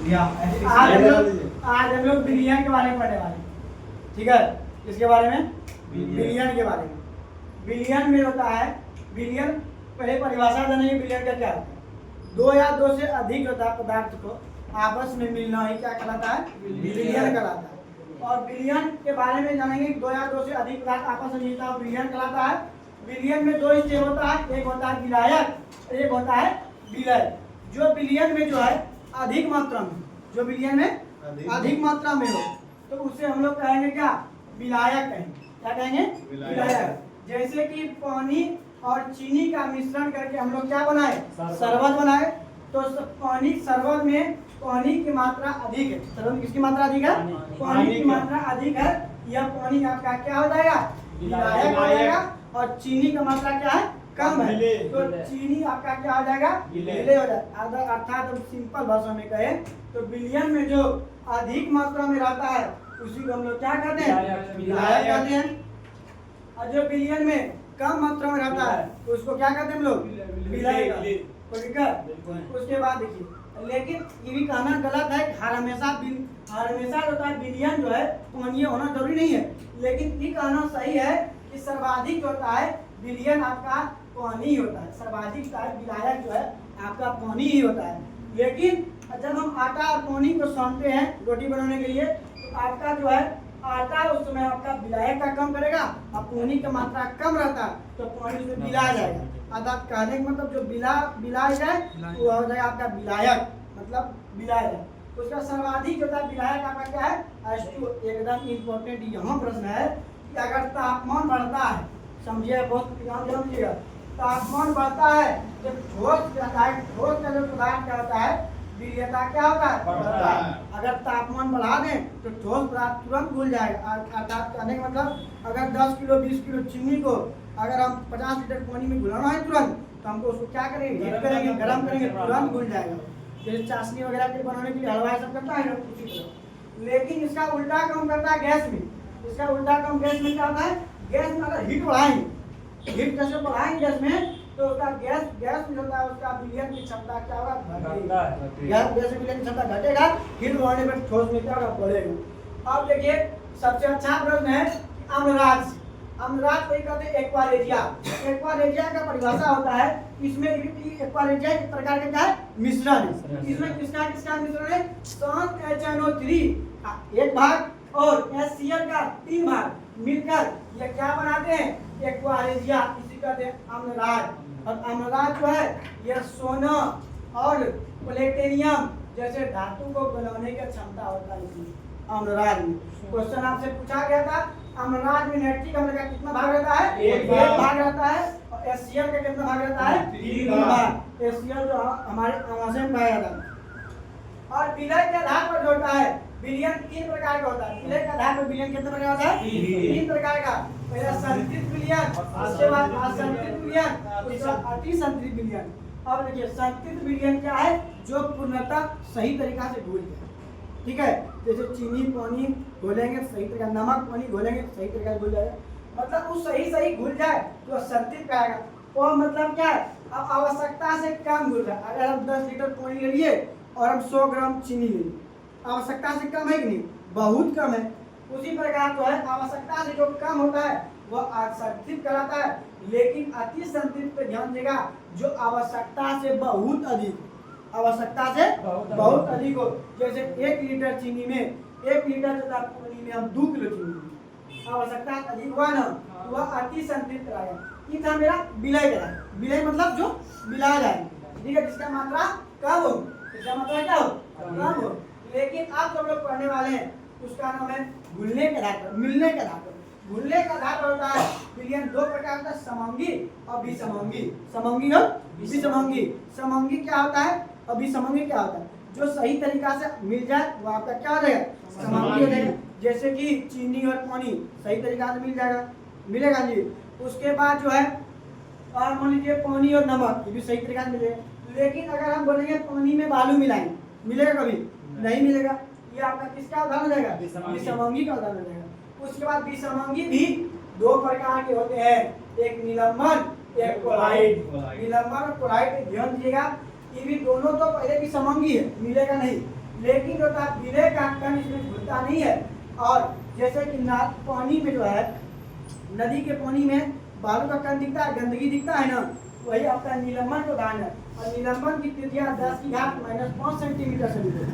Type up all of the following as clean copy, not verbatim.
आज हम लोग विलयन के बारे में पढ़ने वाले हैं। ठीक है, इसके बारे में विलयन के बारे में। विलयन में होता है, विलयन पहले परिभाषा जानेंगे विलयन का क्या होता है। दो या दो से अधिक होता है पदार्थ को आपस में मिलना ही क्या कहलाता है, विलयन कहलाता है। और विलयन के बारे में जानेंगे, दो या दो से अधिक पदार्थ आपस में मिलता है विलयन कहलाता है। विलयन में दो स्टेप होता है, एक होता है विलायक, एक होता है विलय। जो विलयन में जो है अधिक मात्रा में, जो विलयन में अधिक मात्रा में हो तो उसे हम लोग कहेंगे क्या, विलायक कहेंगे। क्या कहेंगे, विलायक। जैसे कि पानी और चीनी का मिश्रण करके हम लोग क्या बनाए, शरबत बनाए। तो पानी शरबत में पानी की मात्रा अधिक है। शरबत में किसकी मात्रा अधिक है, पानी की मात्रा अधिक है। यह पानी आपका क्या हो जाएगा, विलायक हो जाएगा। और चीनी का मात्रा क्या है, कम है, तो चीनी आपका क्या हो जाएगा, विलय हो जाएगा। अर्थात हम सिंपल भाषा में कहें तो विलयन में जो अधिक मात्रा में रहता है उसी को हम लोग क्या कहते हैं, विलायक कहते हैं। और जो विलयन में कम मात्रा में रहता है तो उसको क्या कहते हैं हम लोग, विलय कहते हैं। ठीक है, उसके बाद देखिए, लेकिन ये भी कहना गलत है कि हर हमेशा होता है विलयन जो है पानीय होना जरूरी नहीं है। लेकिन ये कहना सही है कि सर्वाधिक होता है विलयन आपका पानी ही होता है। सर्वाधिक विलायक जो है आपका पानी ही होता है। लेकिन जब हम आटा और पानी को सानते हैं रोटी बनाने के लिए तो आपका जो है आटा उस समय आपका विलायक का कम करेगा और पानी की मात्रा कम रहता है तो पानी उसमें मिला जाएगा। अर्थात कहने का मतलब जो बिला जाए वो हो जाएगा आपका विलायक, मतलब मिलाया जाए। उसका सर्वाधिक जो है विलायक आपका क्या है, H2। एकदम इम्पोर्टेंट यहाँ प्रश्न है कि अगर तापमान बढ़ता है, समझिए बहुत ध्यान दीजिएगा, तापमान बढ़ता है जब ठोस का जो पदार्थ क्या होता है, विलयता क्या होता है, बढ़ता है। अगर तापमान बढ़ा दें तो ठोस पदार्थ तुरंत घुल जाएगा। अर्थात कहने का मतलब अगर 10 किलो 20 किलो चीनी को अगर हम 50 लीटर पानी में घुलाना है तुरंत, तो हमको उसको क्या करेंगे, हीट करेंगे, गर्म करेंगे, तुरंत घुल जाएगा। जैसे चाशनी वगैरह के बनाने के लिए हलवा सब करता है ना, उसी तरह। लेकिन इसका उल्टा काम करता है गैस में। इसका उल्टा काम गैस में क्या होता है, गैस में अगर हीट बढ़ाएंगे, हीट जैसे बढ़ाएंगे गैस में तो उसका गैस में होता है उसका विलयन की क्षमता क्या होगा, घटेगा। गैस विलयन की क्षमता घटेगा, हीट बढ़ाने पर ठोस में क्या होगा, बढ़ेगा। अब देखिए सबसे अच्छा प्रश्न है अम्लराज। अम्लराज को कहते हैं एक्वारेजिया। एक्वारेजिया का परिभाषा होता है, इसमें एक्वारेजिया एक प्रकार का क्या है, मिश्रण है। इसमें किसका किसका मिश्रण है, शांत HNO3 एक भाग और HCl का 3 भाग मिलकर ये क्या बनाते हैं, एक्वारेजिया। इसी कहते हैं अम्लराज। और अम्लराज जो है यह सोना और प्लेटिनियम जैसे धातु को बनाने की क्षमता होता है इसमें अम्लराज में। क्वेश्चन आपसे पूछा गया था अम्लराज में नाइट्रिक अम्ल का कितना भाग रहता है, एक भाग रहता है। और HCl का कितना भाग रहता है, 3 भाग। HCl जो हमारे आमाशय में पाया जाता है। और विलय के आधार पर जो होता है विलयन 3 प्रकार का होता है। विलय के आधार पर विलयन कितने प्रकार का होता है, 3 प्रकार का। पहला संतृप्त विलयन, उसके बाद असंतृप्त विलयन, उसके बाद अतिसंतृप्त विलयन। अब देखिए संतृप्त विलयन क्या है, जो पूर्णतः सही तरीका से घुल जाए। ठीक है, जैसे चीनी पानी घोलेंगे सही तरीका, नमक पानी घोलेंगे सही तरीका से घुल जाएगा, मतलब वो सही घुल जाए तो संतृप्त कहेगा। वो मतलब क्या है, अब आवश्यकता से कम घुल रहा है। अगर हम 10 लीटर पानी ले लिए और हम 100 ग्राम चीनी ले लिए, आवश्यकता से कम है कि नहीं, बहुत कम है। उसी प्रकार जो है आवश्यकता से जो कम होता है वह असंतृप्त कहलाता है। लेकिन अति संतृप्त पे ध्यान देगा, जो आवश्यकता से बहुत अधिक, आवश्यकता से बहुत अधिक हो। जैसे 1 लीटर चीनी में 1 लीटर पानी में हम 2 किलो चीनी, आवश्यकता अधिक हुआ ना, वह अति संतृप्त रहेगा। ये था मेरा विलय का। विलय मतलब जो मिलाया जाए, ठीक है, जिसका मात्रा कम हो, इसका मात्रा क्या हो, कम हो। लेकिन आप जब लोग पढ़ने वाले हैं उसका नाम है घुलने के आधार पर, मिलने के आधार पर। घुलने का आधार पर होता है विलयन 2 प्रकार का, समंगी और विसमंगी। समंगी और विसमंगी। समंगी क्या होता है और विसमंगी क्या होता है, जो सही तरीका से मिल जाए वो आपका क्या हो जाएगा, समंगी हो जाएगा। जैसे कि चीनी और पानी सही तरीका से मिल जाएगा, मिलेगा जी। उसके बाद जो है और मान लीजिए पानी और नमक, ये भी सही तरीका से मिलेगा। लेकिन अगर हम बोलेंगे पानी में बालू मिलाएंगे, मिलेगा कभी नहीं मिलेगा। ये आपका किसका उदाहरण हो जाएगा, विसमंगी का उदाहरण हो जाएगा। उसके बाद विसमंगी भी 2 प्रकार के होते हैं, एक निलंबन, एक कोलाइड। निलंबन और कोलाइड पे ध्यान दीजिएगा, ये भी दोनों तो पहले विसमंगी है, मिलेगा नहीं। लेकिन जो था विलय का कण इसमें घुलता नहीं है। और जैसे कि पानी में जो है, नदी के पानी में बालू का कण दिखता है, गंदगी दिखता है ना, वही आपका निलंबन का उदाहरण है। और निलंबन की त्रिज्या 10⁻⁵ सेंटीमीटर से मिलती है।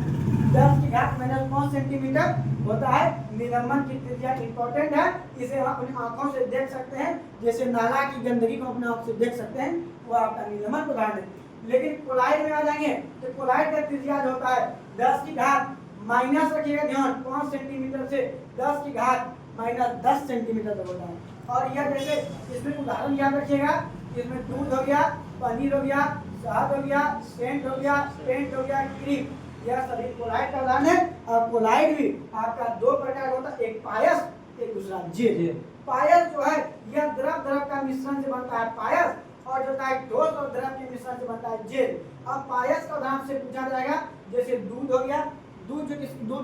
10⁻⁵ सेंटीमीटर होता है निलंबन की त्रिज्या। इंपॉर्टेंट है, इसे हम अपनी आंखों से देख सकते हैं, जैसे नाला की गंदगी को अपने आंख से देख सकते हैं, वो आपका निलंबन का उदाहरण है। लेकिन कोलाइड में आ जाएंगे तो कोलाइड का त्रिज्या जो होता है 10 की घात माइनस, रखिएगा ध्यान, 5 सेंटीमीटर से 10 की घात -10 सेंटीमीटर तक होता है। और यह जैसे इसमें उदाहरण याद रखिएगा, इसमें दूध हो गया, पनीर हो गया, शहद हो गया, सेंट हो गया, पेंट हो गया, क्रीम, यह सभी कोलाइड का उदाहरण है। और कोलाइड भी आपका दो प्रकार का होता है, एक पायस, एक दूसरा जेल। पायस जो है यह द्रव द्रव का मिश्रण से बनता है पायस, और जो है ठोस और द्रव के मिश्रण से बनता है जेल। अब पायस का उदाहरण से पूछा जाएगा, जैसे दूध हो गया, दूध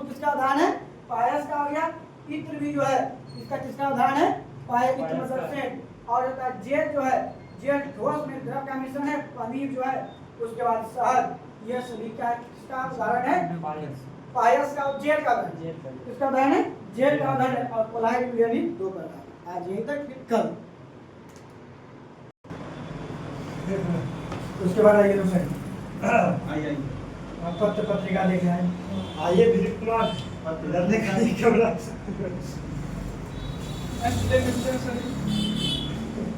किसका उदाहरण है? पायस का हो गया। इत्र भी जो है इसका किसका उदाहरण है? पायस, इत्र मतलब सेंट। और जो है जेल जो है, जेल ठोस में द्रव का मिश्रण है, पनीर जो है, उसके बाद शहद, यह सभी का किसका उदाहरण है? पायस का और जेल का उदाहरण। किसका उदाहरण है? जेल का उदाहरण है। और कोलाइड भी दो प्रकार। आज यहीं तक, फिर कल उसके बाद आइए दूसरे, आइए आप पत्र पत्रिका लेके आए। आइए दिलीप कुमार, इधर देखिए कैमरा।